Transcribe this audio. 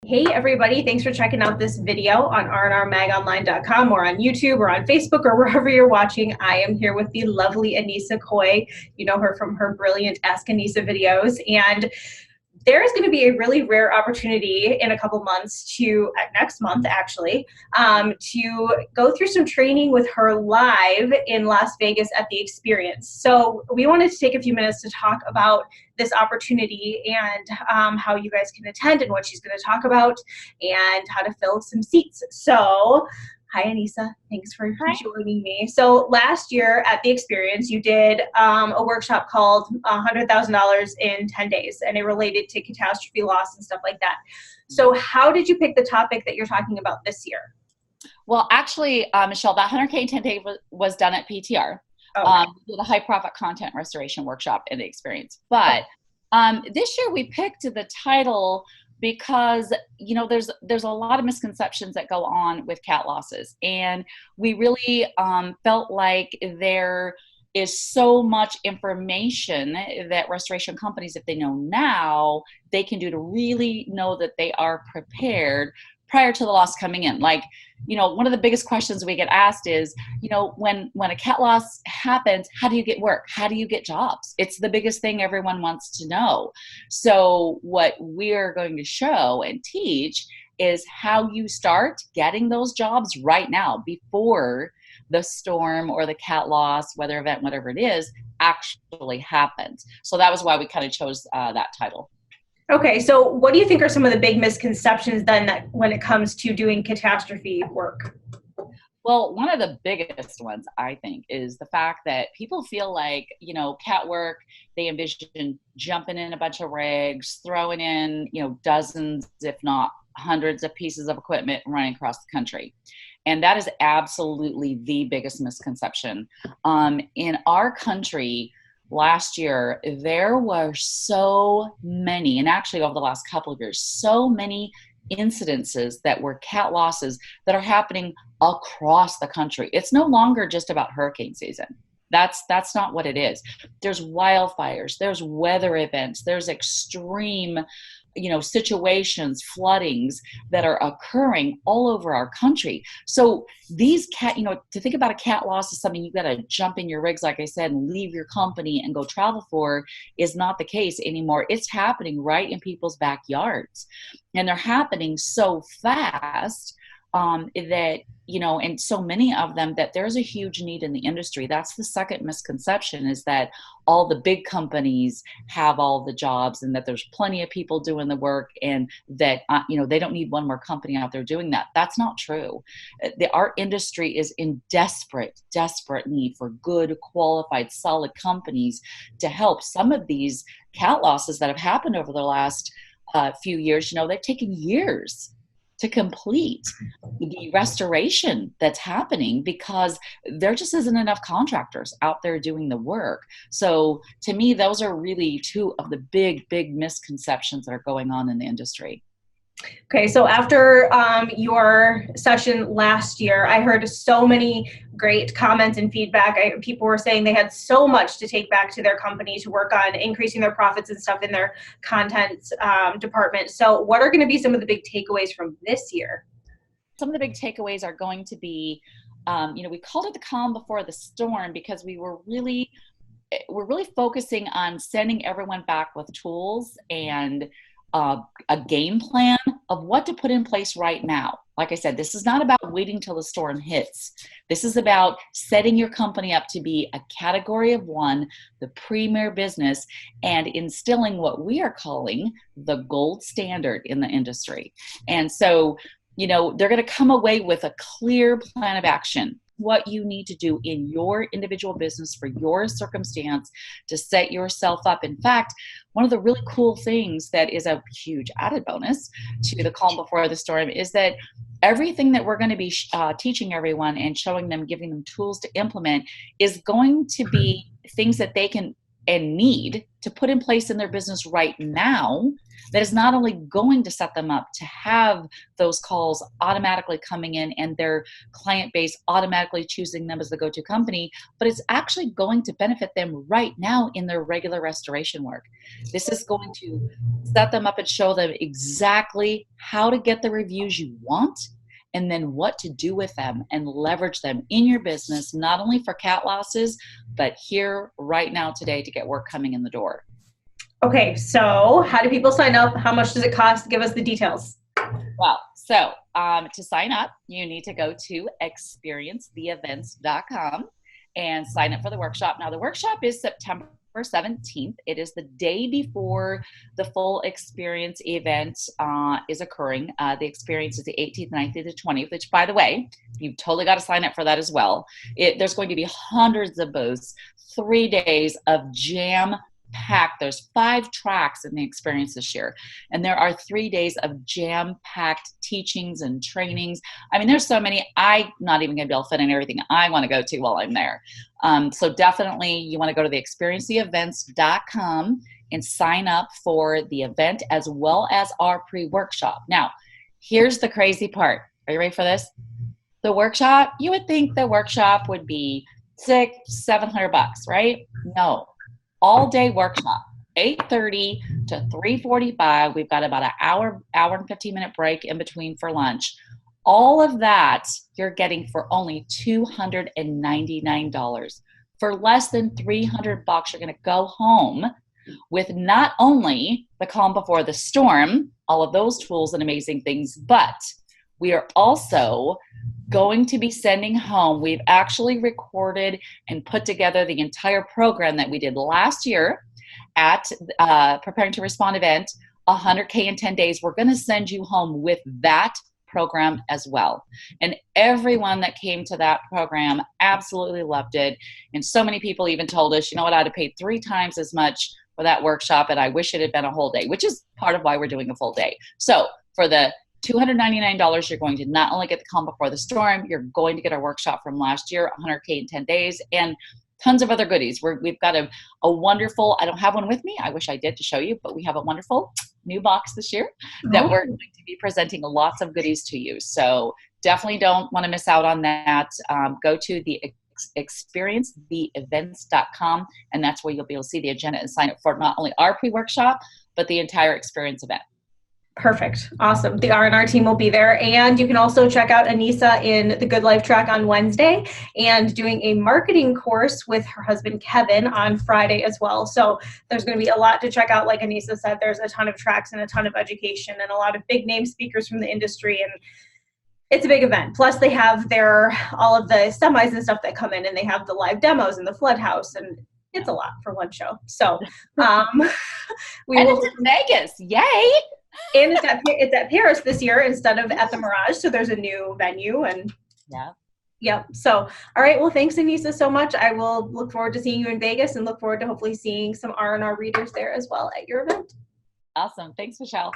Hey everybody, thanks for checking out this video on rnrmagonline.com or on YouTube or on Facebook or wherever you're watching. I am here with the lovely Annissa Coy. You know her from her brilliant Ask Annissa videos. And there is going to be a really rare opportunity in a couple months next month actually, to go through some training with her live in Las Vegas at the Experience. So we wanted to take a few minutes to talk about this opportunity and how you guys can attend and what she's going to talk about and how to fill some seats. So hi, Annissa. Thanks for joining me. So last year at the Experience, you did a workshop called $100,000 in 10 days, and it related to catastrophe loss and stuff like that. So how did you pick the topic that you're talking about this year? Well, actually, Michelle, that 100K in 10 days was done at PTR. Okay. We did a high profit content restoration workshop in the Experience. But this year we picked the title because there's a lot of misconceptions that go on with cat losses, and we really felt like there is so much information that restoration companies, if they know now, they can do to really know that they are prepared prior to the loss coming in. Like, one of the biggest questions we get asked is, when a cat loss happens, how do you get work? How do you get jobs? It's the biggest thing everyone wants to know. So what we're going to show and teach is how you start getting those jobs right now before the storm or the cat loss, weather event, whatever it is, actually happens. So that was why we kind of chose that title. Okay, so what do you think are some of the big misconceptions then that when it comes to doing catastrophe work? Well, one of the biggest ones, I think, is the fact that people feel like, cat work, they envision jumping in a bunch of rigs, throwing in, dozens, if not hundreds of pieces of equipment running across the country. And that is absolutely the biggest misconception. In our country, last year, there were so many, and actually over the last couple of years, so many incidences that were cat losses that are happening across the country. It's no longer just about hurricane season. That's not what it is. There's wildfires, there's weather events, there's extreme situations, floodings that are occurring all over our country. So these to think about a cat loss is something you got to jump in your rigs, like I said, and leave your company and go travel for, is not the case anymore. It's happening right in people's backyards, and they're happening so fast that, and so many of them, that there's a huge need in the industry. That's the second misconception, is that all the big companies have all the jobs and that there's plenty of people doing the work, and that, they don't need one more company out there doing that. That's not true. Our industry is in desperate need for good, qualified, solid companies to help. Some of these cat losses that have happened over the last few years, they've taken years to complete the restoration that's happening because there just isn't enough contractors out there doing the work. So to me, those are really two of the big misconceptions that are going on in the industry. Okay, so after your session last year, I heard so many great comments and feedback. People were saying they had so much to take back to their company to work on increasing their profits and stuff in their content department. So what are going to be some of the big takeaways from this year? Some of the big takeaways are going to be, we called it the calm before the storm because we're really focusing on sending everyone back with tools and a game plan of what to put in place right now. Like I said, this is not about waiting till the storm hits. This is about setting your company up to be a category of one, the premier business, and instilling what we are calling the gold standard in the industry. And so, they're going to come away with a clear plan of action, what you need to do in your individual business for your circumstance to set yourself up. In fact, one of the really cool things that is a huge added bonus to the calm before the storm is that everything that we're going to be teaching everyone and showing them, giving them tools to implement, is going to be things that they can and need to put in place in their business right now that is not only going to set them up to have those calls automatically coming in and their client base automatically choosing them as the go-to company, but it's actually going to benefit them right now in their regular restoration work. This is going to set them up and show them exactly how to get the reviews you want and then what to do with them and leverage them in your business, not only for cat losses, but here right now today to get work coming in the door. Okay, so how do people sign up? How much does it cost? Give us the details. Well, so to sign up, you need to go to experiencetheevents.com and sign up for the workshop. Now, the workshop is September 17th. It is the day before the full experience event is occurring. The experience is the 18th, 19th, to 20th, which, by the way, you've totally got to sign up for that as well. There's going to be hundreds of booths, 3 days of jam packed. There's 5 tracks in the experience this year, and there are 3 days of jam-packed teachings and trainings. I mean, there's so many. I'm not even going to be able to fit in everything I want to go to while I'm there. So definitely you want to go to the experiencetheevents.com and sign up for the event as well as our pre-workshop. Now, here's the crazy part. Are you ready for this? The workshop, you would think the workshop would be $600-700, right? No. All day workshop, 8:30 to 3:45. We've got about an hour and 15-minute break in between for lunch. All of that you're getting for only $299. For less than $300, you're going to go home with not only the calm before the storm, all of those tools and amazing things, but we are also going to be sending home. We've actually recorded and put together the entire program that we did last year at Preparing to Respond event, 100K in 10 days. We're going to send you home with that program as well. And everyone that came to that program absolutely loved it. And so many people even told us, you know what, I'd have paid 3 times as much for that workshop, and I wish it had been a whole day, which is part of why we're doing a full day. So for the $299, you're going to not only get the calm before the storm, you're going to get our workshop from last year, 100K in 10 days, and tons of other goodies. We've got a wonderful, I don't have one with me, I wish I did to show you, but we have a wonderful new box this year that we're going to be presenting lots of goodies to you. So definitely don't want to miss out on that. Go to the experiencetheevents.com, and that's where you'll be able to see the agenda and sign up for not only our pre-workshop, but the entire experience event. Perfect. Awesome. The R&R team will be there. And you can also check out Annissa in the Good Life track on Wednesday and doing a marketing course with her husband, Kevin, on Friday as well. So there's going to be a lot to check out. Like Annissa said, there's a ton of tracks and a ton of education and a lot of big name speakers from the industry. And it's a big event. Plus they have all of the semis and stuff that come in, and they have the live demos in the flood house, and it's a lot for one show. So it's in Vegas. Yay. And it's at Paris this year instead of at the Mirage. So there's a new venue, and yep. So, all right. Well, thanks, Annissa, so much. I will look forward to seeing you in Vegas and look forward to hopefully seeing some R&R readers there as well at your event. Awesome. Thanks, Michelle.